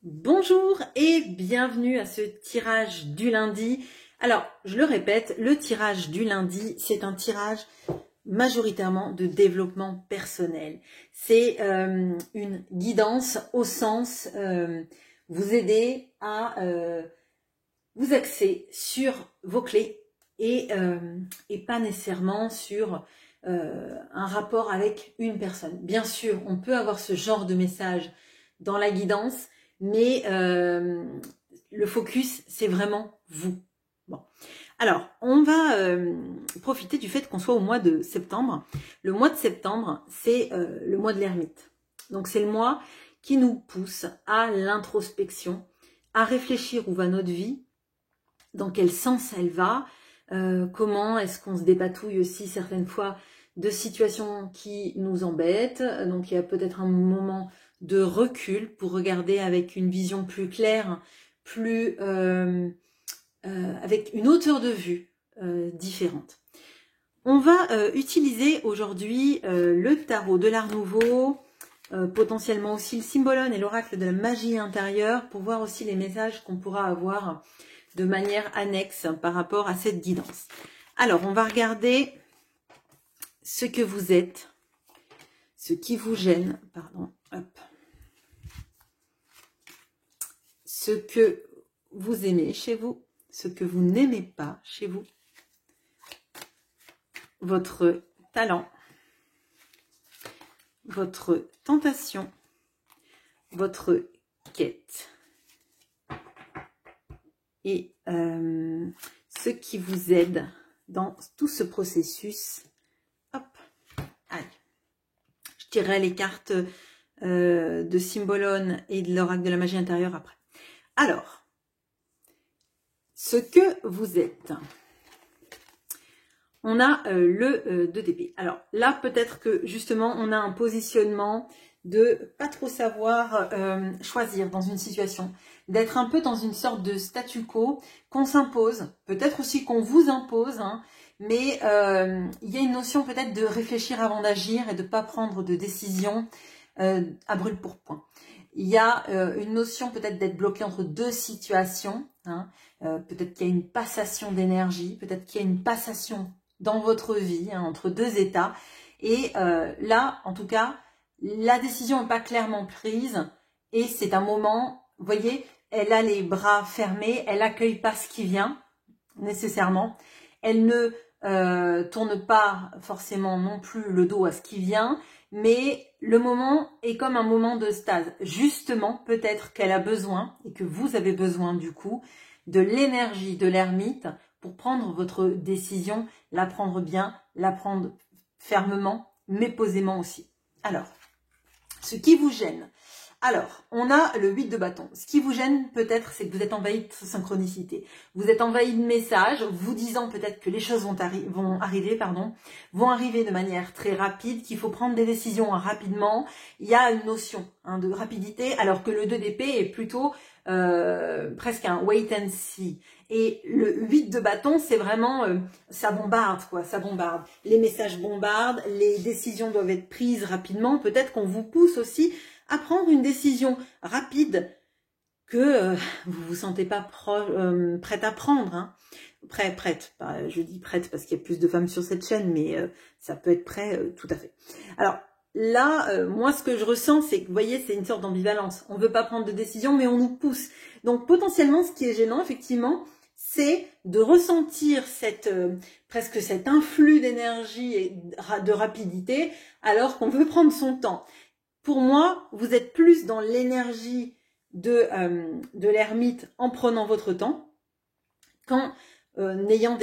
Bonjour et bienvenue à ce tirage du lundi. Alors, je le répète, le tirage du lundi, c'est un tirage majoritairement de développement personnel. C'est une guidance au sens vous aider à vous axer sur vos clés et pas nécessairement sur un rapport avec une personne. Bien sûr, on peut avoir ce genre de message dans la guidance, mais le focus, c'est vraiment vous. Bon. Alors, on va profiter du fait qu'on soit au mois de septembre. Le mois de septembre, c'est le mois de l'ermite. Donc, c'est le mois qui nous pousse à l'introspection, à réfléchir où va notre vie, dans quel sens elle va, comment est-ce qu'on se dépatouille aussi certaines fois de situations qui nous embêtent. Donc, il y a peut-être un moment de recul pour regarder avec une vision plus claire, plus avec une hauteur de vue différente. On va utiliser aujourd'hui le tarot de l'Art Nouveau, potentiellement aussi le Symbolone et l'oracle de la magie intérieure pour voir aussi les messages qu'on pourra avoir de manière annexe par rapport à cette guidance. Alors, on va regarder ce que vous êtes, ce qui vous gêne, pardon, hop. Ce que vous aimez chez vous, ce que vous n'aimez pas chez vous, votre talent, votre tentation, votre quête et ce qui vous aide dans tout ce processus. Hop, allez. Je tirerai les cartes de Symbolone et de l'oracle de la magie intérieure après. Alors, ce que vous êtes. On a le 2 d'épée. Alors là, peut-être que justement, on a un positionnement de pas trop savoir choisir dans une situation, d'être un peu dans une sorte de statu quo qu'on s'impose, peut-être aussi qu'on vous impose, hein, mais il y a une notion peut-être de réfléchir avant d'agir et de ne pas prendre de décision à brûle-pourpoint. Il y a une notion peut-être d'être bloqué entre deux situations, hein, peut-être qu'il y a une passation d'énergie, peut-être qu'il y a une passation dans votre vie, hein, entre deux états. Et là, en tout cas, la décision n'est pas clairement prise et c'est un moment, vous voyez, elle a les bras fermés, elle n'accueille pas ce qui vient, nécessairement. Elle ne tourne pas forcément non plus le dos à ce qui vient, mais le moment est comme un moment de stase. Justement, peut-être qu'elle a besoin, et que vous avez besoin du coup, de l'énergie de l'ermite pour prendre votre décision, la prendre bien, la prendre fermement, mais posément aussi. Alors, ce qui vous gêne. Alors, on a le 8 de bâton. Ce qui vous gêne peut-être, c'est que vous êtes envahi de synchronicité. Vous êtes envahi de messages, vous disant peut-être que les choses vont arriver de manière très rapide, qu'il faut prendre des décisions rapidement. Il y a une notion de rapidité, alors que le 2 d'épée est plutôt presque un wait and see. Et le 8 de bâton, c'est vraiment, ça bombarde, quoi, ça bombarde. Les messages bombardent, les décisions doivent être prises rapidement. Peut-être qu'on vous pousse aussi à prendre une décision rapide que vous vous sentez pas prête à prendre. Hein. Prête, je dis prête parce qu'il y a plus de femmes sur cette chaîne, mais ça peut être prêt tout à fait. Alors là, moi ce que je ressens, c'est que vous voyez, c'est une sorte d'ambivalence. On veut pas prendre de décision, mais on nous pousse. Donc potentiellement, ce qui est gênant, effectivement, c'est de ressentir presque cet influx d'énergie et de rapidité, alors qu'on veut prendre son temps. Pour moi, vous êtes plus dans l'énergie de l'ermite en prenant votre temps, qu'en ayant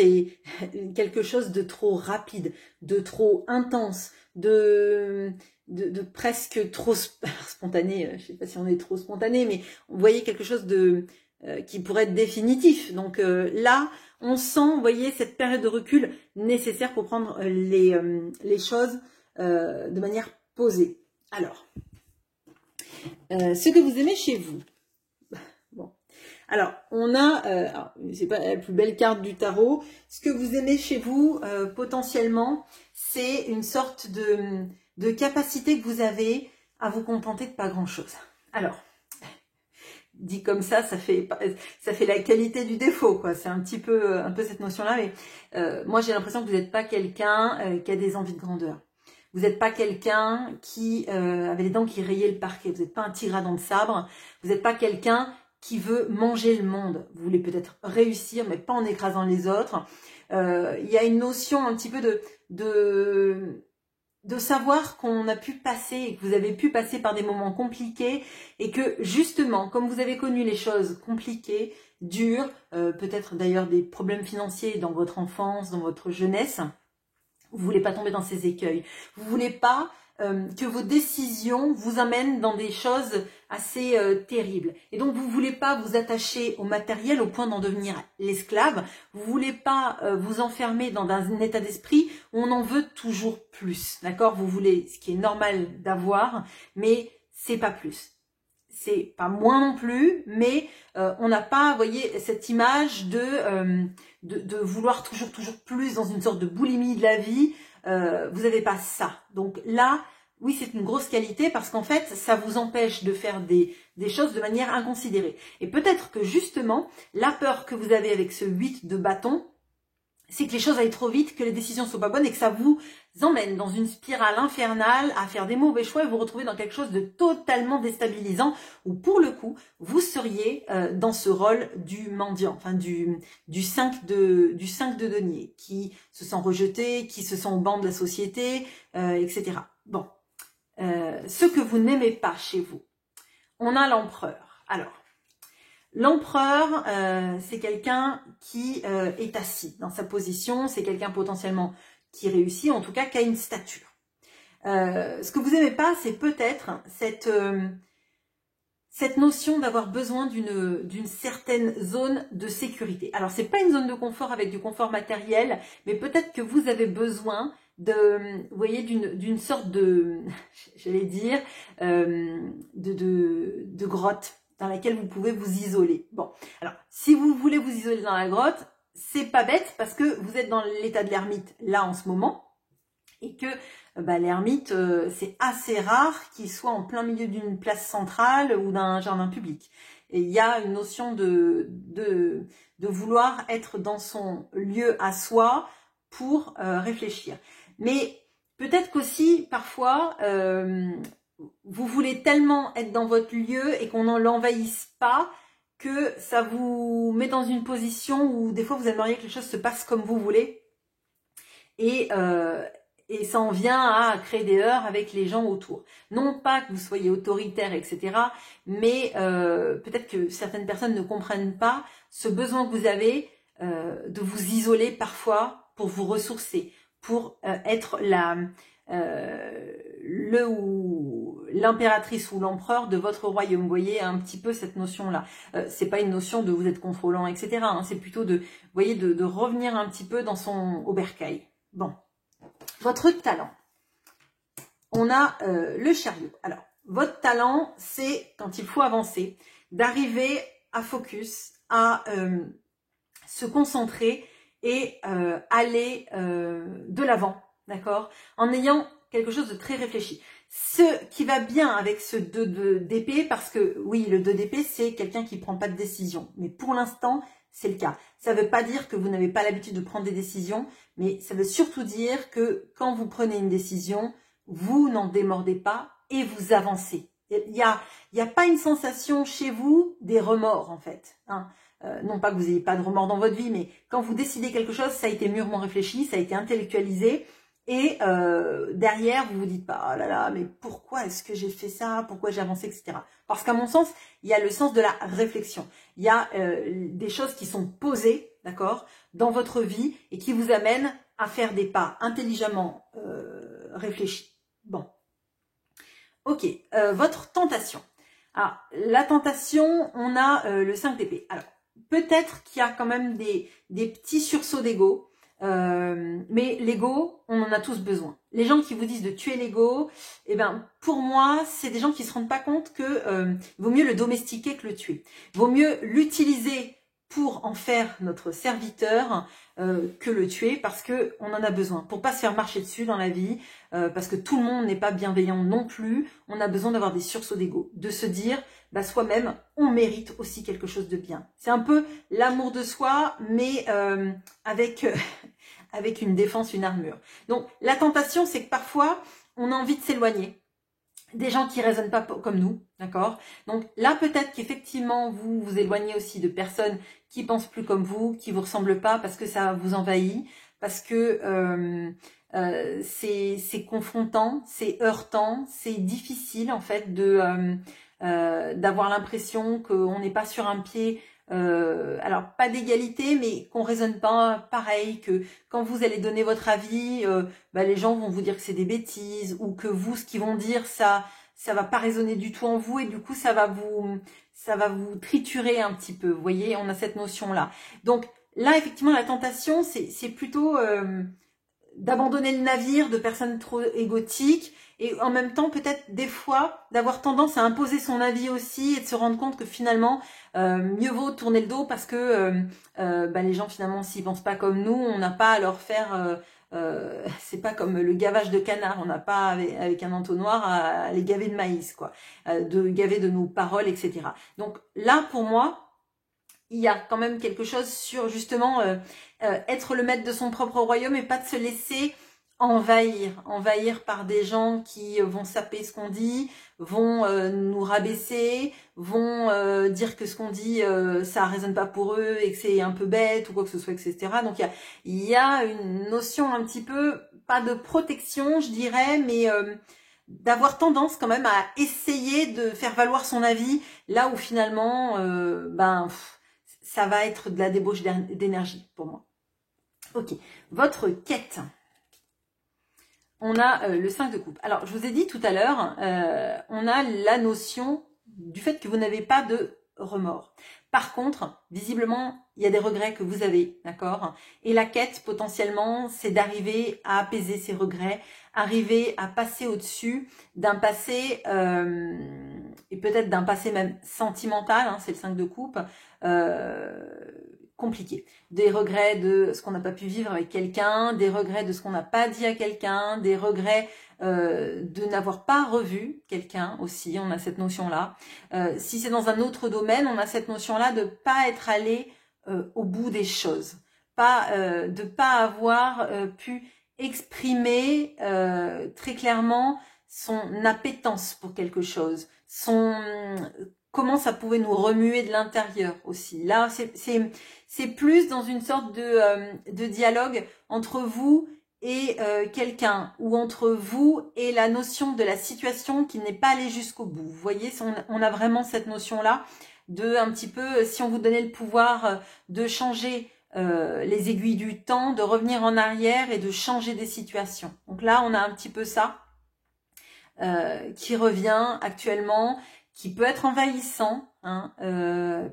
quelque chose de trop rapide, de trop intense, de presque trop spontané. Je ne sais pas si on est trop spontané, mais vous voyez quelque chose qui pourrait être définitif. Donc là, on sent, vous voyez, cette période de recul nécessaire pour prendre les choses de manière posée. Alors, ce que vous aimez chez vous. Bon. Alors, on a, c'est pas la plus belle carte du tarot. Ce que vous aimez chez vous, potentiellement, c'est une sorte de capacité que vous avez à vous contenter de pas grand-chose. Alors, dit comme ça fait la qualité du défaut, quoi. C'est un peu cette notion-là. Mais moi, j'ai l'impression que vous n'êtes pas quelqu'un qui a des envies de grandeur. Vous n'êtes pas quelqu'un qui avait les dents qui rayaient le parquet. Vous n'êtes pas un tigre à dents de sabre. Vous n'êtes pas quelqu'un qui veut manger le monde. Vous voulez peut-être réussir, mais pas en écrasant les autres. Il y a une notion un petit peu de savoir qu'on a pu passer et que vous avez pu passer par des moments compliqués et que justement, comme vous avez connu les choses compliquées, dures, peut-être d'ailleurs des problèmes financiers dans votre enfance, dans votre jeunesse, vous voulez pas tomber dans ces écueils. Vous voulez pas que vos décisions vous amènent dans des choses assez terribles. Et donc, vous voulez pas vous attacher au matériel au point d'en devenir l'esclave. Vous voulez pas vous enfermer dans un état d'esprit où on en veut toujours plus. D'accord? Vous voulez ce qui est normal d'avoir, mais c'est pas plus. C'est pas moins non plus, mais on n'a pas, vous voyez, cette image de vouloir toujours plus dans une sorte de boulimie de la vie. Vous n'avez pas ça. Donc là, oui, c'est une grosse qualité parce qu'en fait, ça vous empêche de faire des choses de manière inconsidérée. Et peut-être que justement, la peur que vous avez avec ce 8 de bâton, c'est que les choses aillent trop vite, que les décisions ne soient pas bonnes et que ça vous emmène dans une spirale infernale à faire des mauvais choix et vous retrouvez dans quelque chose de totalement déstabilisant où pour le coup, vous seriez dans ce rôle du mendiant, enfin du 5 de denier, qui se sent rejeté, qui se sent au banc de la société, etc. Bon, ce que vous n'aimez pas chez vous, on a l'empereur. Alors, l'empereur, c'est quelqu'un qui est assis dans sa position, c'est quelqu'un potentiellement qui réussit, en tout cas qui a une stature. Ce que vous n'aimez pas, c'est peut-être cette notion d'avoir besoin d'une certaine zone de sécurité. Alors, c'est pas une zone de confort avec du confort matériel, mais peut-être que vous avez besoin vous voyez, d'une sorte de, j'allais dire, de grotte dans laquelle vous pouvez vous isoler. Bon, alors, si vous voulez vous isoler dans la grotte, c'est pas bête parce que vous êtes dans l'état de l'ermite là en ce moment et que l'ermite, c'est assez rare qu'il soit en plein milieu d'une place centrale ou d'un jardin public. Et il y a une notion de vouloir être dans son lieu à soi pour réfléchir. Mais peut-être qu'aussi, parfois, vous voulez tellement être dans votre lieu et qu'on ne l'envahisse pas que ça vous met dans une position où des fois vous aimeriez que les choses se passent comme vous voulez. Et ça en vient à créer des heurts avec les gens autour. Non pas que vous soyez autoritaire, etc. Mais peut-être que certaines personnes ne comprennent pas ce besoin que vous avez de vous isoler parfois pour vous ressourcer, pour être l'impératrice ou l'empereur de votre royaume. Vous voyez un petit peu cette notion-là. C'est pas une notion de vous êtes contrôlant, etc. Hein, c'est plutôt de revenir un petit peu dans au bercail. Bon. Votre talent. On a le chariot. Alors, votre talent, c'est, quand il faut avancer, d'arriver à focus, à se concentrer et aller de l'avant, d'accord? En ayant quelque chose de très réfléchi. Ce qui va bien avec ce 2 d'épée, parce que oui, le 2 d'épée, c'est quelqu'un qui ne prend pas de décision. Mais pour l'instant, c'est le cas. Ça ne veut pas dire que vous n'avez pas l'habitude de prendre des décisions, mais ça veut surtout dire que quand vous prenez une décision, vous n'en démordez pas et vous avancez. Il y a pas une sensation chez vous des remords, en fait. Hein. Non pas que vous n'ayez pas de remords dans votre vie, mais quand vous décidez quelque chose, ça a été mûrement réfléchi, ça a été intellectualisé. Et derrière, vous vous dites pas, oh là là, mais pourquoi est-ce que j'ai fait ça? Pourquoi j'ai avancé, etc. Parce qu'à mon sens, il y a le sens de la réflexion. Il y a des choses qui sont posées, d'accord, dans votre vie et qui vous amènent à faire des pas intelligemment réfléchis. Bon. Ok, votre tentation. Alors, la tentation, on a le 5 d'épée. Alors, peut-être qu'il y a quand même des petits sursauts d'ego. Mais l'ego, on en a tous besoin. Les gens qui vous disent de tuer l'ego, eh ben, pour moi, c'est des gens qui se rendent pas compte que vaut mieux le domestiquer que le tuer. Vaut mieux l'utiliser pour en faire notre serviteur que le tuer, parce que on en a besoin pour pas se faire marcher dessus dans la vie, parce que tout le monde n'est pas bienveillant non plus. On a besoin d'avoir des sursauts d'ego, de se dire bah, soi-même on mérite aussi quelque chose de bien. C'est un peu l'amour de soi, mais avec avec une défense, une armure. Donc la tentation, c'est que parfois on a envie de s'éloigner des gens qui raisonnent pas comme nous, d'accord? Donc là, peut-être qu'effectivement, vous vous éloignez aussi de personnes qui pensent plus comme vous, qui vous ressemblent pas, parce que ça vous envahit, parce que c'est confrontant, c'est heurtant, c'est difficile en fait de d'avoir l'impression qu'on n'est pas sur un pied. Alors pas d'égalité, mais qu'on raisonne pas pareil, que quand vous allez donner votre avis, bah, les gens vont vous dire que c'est des bêtises, ou que vous, ce qu'ils vont dire, ça va pas résonner du tout en vous, et du coup ça va vous triturer un petit peu. Vous voyez, on a cette notion là. Donc là, effectivement, la tentation, c'est plutôt d'abandonner le navire de personnes trop égotiques, et en même temps peut-être des fois d'avoir tendance à imposer son avis aussi, et de se rendre compte que finalement mieux vaut tourner le dos, parce que bah, les gens finalement s'ils pensent pas comme nous, on n'a pas à leur faire c'est pas comme le gavage de canard, on n'a pas avec un entonnoir à les gaver de maïs, quoi, de gaver de nos paroles, etc. Donc là, pour moi, il y a quand même quelque chose sur justement être le maître de son propre royaume, et pas de se laisser envahir par des gens qui vont saper ce qu'on dit, vont nous rabaisser, vont dire que ce qu'on dit ça résonne pas pour eux et que c'est un peu bête ou quoi que ce soit, etc. Donc il y a une notion un petit peu, pas de protection je dirais, mais d'avoir tendance quand même à essayer de faire valoir son avis, là où finalement ça va être de la débauche d'énergie pour moi. Ok, votre quête. On a le 5 de coupe. Alors, je vous ai dit tout à l'heure, on a la notion du fait que vous n'avez pas de remords. Par contre, visiblement, il y a des regrets que vous avez, d'accord? Et la quête, potentiellement, c'est d'arriver à apaiser ces regrets, arriver à passer au-dessus d'un passé, et peut-être d'un passé même sentimental, hein, c'est le 5 de coupe, compliqué. Des regrets de ce qu'on n'a pas pu vivre avec quelqu'un, des regrets de ce qu'on n'a pas dit à quelqu'un, des regrets de n'avoir pas revu quelqu'un aussi, on a cette notion-là. Si c'est dans un autre domaine, on a cette notion-là de pas être allé au bout des choses, de pas avoir pu exprimer très clairement son appétence pour quelque chose, comment ça pouvait nous remuer de l'intérieur aussi. Là, c'est plus dans une sorte de dialogue entre vous et quelqu'un, ou entre vous et la notion de la situation qui n'est pas allée jusqu'au bout. Vous voyez, on a vraiment cette notion-là de un petit peu, si on vous donnait le pouvoir de changer les aiguilles du temps, de revenir en arrière et de changer des situations. Donc là, on a un petit peu ça qui revient actuellement, qui peut être envahissant, hein,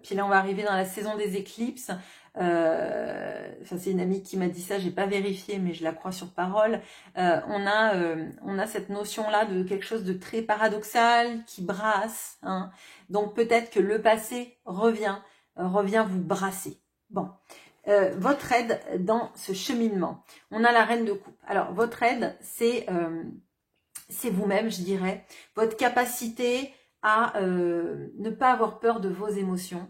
puis là on va arriver dans la saison des éclipses. C'est une amie qui m'a dit ça, j'ai pas vérifié, mais je la crois sur parole. On a cette notion là de quelque chose de très paradoxal qui brasse, hein. Donc peut-être que le passé revient vous brasser. Bon, votre aide dans ce cheminement. On a la reine de coupe. Alors votre aide, c'est vous-même, je dirais, votre capacité à ne pas avoir peur de vos émotions,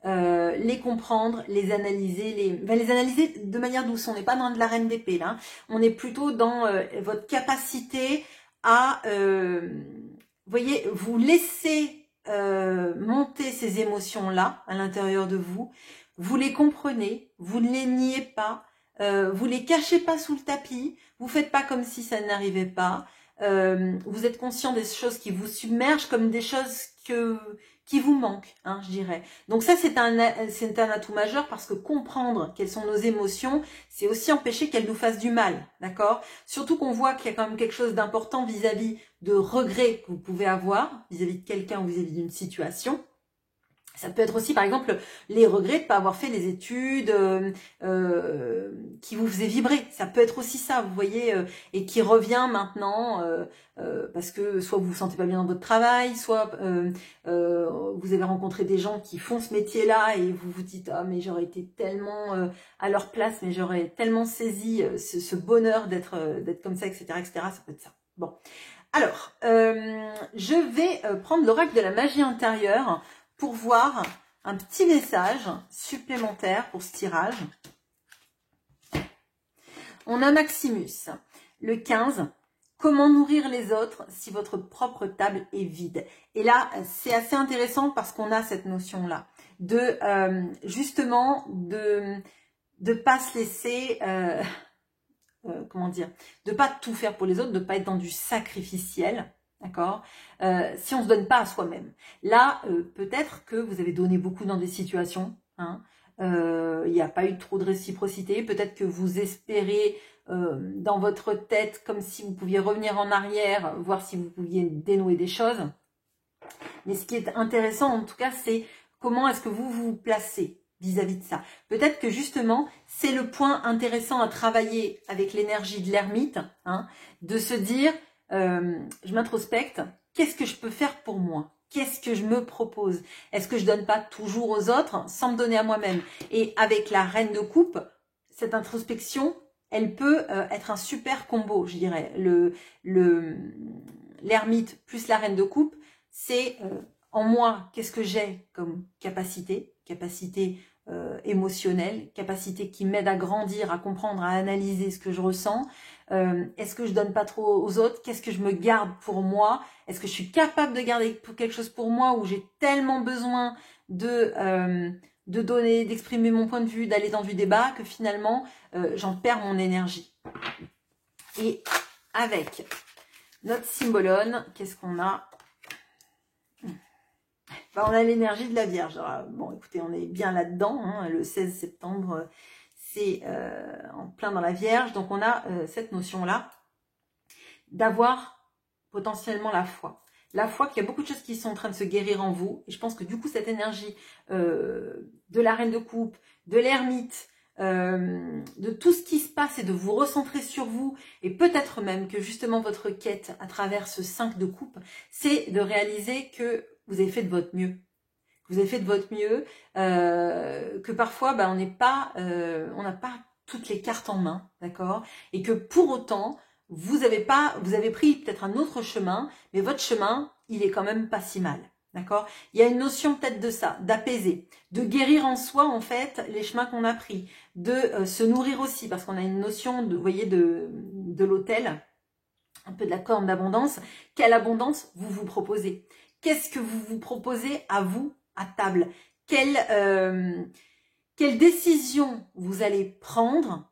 les comprendre, les analyser, les analyser de manière douce. On n'est pas dans de la reine d'épée là, on est plutôt dans votre capacité à, voyez, vous laisser monter ces émotions-là à l'intérieur de vous, vous les comprenez, vous ne les niez pas, vous les cachez pas sous le tapis, vous faites pas comme si ça n'arrivait pas. Vous êtes conscient des choses qui vous submergent comme des choses qui vous manquent, hein, je dirais. Donc ça, c'est un atout majeur, parce que comprendre quelles sont nos émotions, c'est aussi empêcher qu'elles nous fassent du mal, d'accord? Surtout qu'on voit qu'il y a quand même quelque chose d'important vis-à-vis de regrets que vous pouvez avoir, vis-à-vis de quelqu'un ou vis-à-vis d'une situation. Ça peut être aussi, par exemple, les regrets de ne pas avoir fait les études qui vous faisaient vibrer. Ça peut être aussi ça, vous voyez, et qui revient maintenant parce que soit vous vous sentez pas bien dans votre travail, soit vous avez rencontré des gens qui font ce métier-là et vous vous dites « Ah, mais j'aurais été tellement à leur place, mais j'aurais tellement saisi ce bonheur d'être comme ça, etc., etc. » Ça peut être ça. Bon. Alors, je vais prendre l'oracle de la magie intérieure pour voir un petit message supplémentaire pour ce tirage. On a Maximus, le 15. Comment nourrir les autres si votre propre table est vide? Et là, c'est assez intéressant parce qu'on a cette notion-là de justement de pas se laisser... comment dire, de pas tout faire pour les autres, de pas être dans du sacrificiel, d'accord, si on se donne pas à soi-même. Là, peut-être que vous avez donné beaucoup dans des situations, hein, il n'y a pas eu trop de réciprocité, peut-être que vous espérez dans votre tête comme si vous pouviez revenir en arrière, voir si vous pouviez dénouer des choses. Mais ce qui est intéressant en tout cas, c'est comment est-ce que vous vous placez vis-à-vis de ça. Peut-être que justement, c'est le point intéressant à travailler avec l'énergie de l'ermite, hein, de se dire, je m'introspecte, qu'est-ce que je peux faire pour moi? Qu'est-ce que je me propose? Est-ce que je donne pas toujours aux autres sans me donner à moi-même? Et avec la reine de coupe, cette introspection, elle peut être un super combo, je dirais. L'ermite plus la reine de coupe, c'est... en moi, qu'est-ce que j'ai comme capacité émotionnelle, capacité qui m'aide à grandir, à comprendre, à analyser ce que je ressens. Est-ce que je donne pas trop aux autres? Qu'est-ce que je me garde pour moi? Est-ce que je suis capable de garder quelque chose pour moi où j'ai tellement besoin de donner, d'exprimer mon point de vue, d'aller dans du débat que finalement, j'en perds mon énergie. Et avec notre symbolone, qu'est-ce qu'on a? On a l'énergie de la Vierge. Alors, bon, écoutez, on est bien là-dedans. Hein, le 16 septembre, c'est en plein dans la Vierge. Donc, on a cette notion-là d'avoir potentiellement la foi. La foi qu'il y a beaucoup de choses qui sont en train de se guérir en vous. Et je pense que du coup, cette énergie de la Reine de Coupe, de l'Ermite, de tout ce qui se passe et de vous recentrer sur vous. Et peut-être même que justement, votre quête à travers ce 5 de coupe, c'est de réaliser que vous avez fait de votre mieux. Vous avez fait de votre mieux, que parfois on n'a pas toutes les cartes en main, d'accord? Et que pour autant, vous avez pris peut-être un autre chemin, mais votre chemin, il est quand même pas si mal, d'accord? Il y a une notion peut-être de ça, d'apaiser, de guérir en soi en fait les chemins qu'on a pris, de se nourrir aussi, parce qu'on a une notion de, vous voyez, de l'autel, un peu de la corne d'abondance. Quelle abondance vous proposez? Qu'est-ce que vous vous proposez à vous à table? Quelle décision vous allez prendre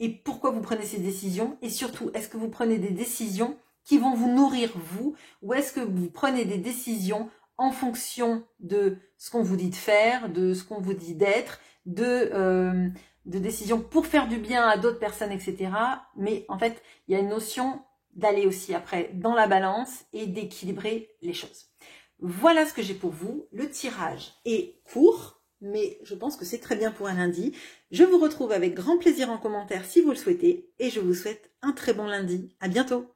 et pourquoi vous prenez ces décisions? Et surtout, est-ce que vous prenez des décisions qui vont vous nourrir vous ou est-ce que vous prenez des décisions en fonction de ce qu'on vous dit de faire, de ce qu'on vous dit d'être, de décisions pour faire du bien à d'autres personnes, etc. Mais en fait, il y a une notion d'aller aussi après dans la balance et d'équilibrer les choses. Voilà ce que j'ai pour vous. Le tirage est court, mais je pense que c'est très bien pour un lundi. Je vous retrouve avec grand plaisir en commentaire si vous le souhaitez et je vous souhaite un très bon lundi. À bientôt.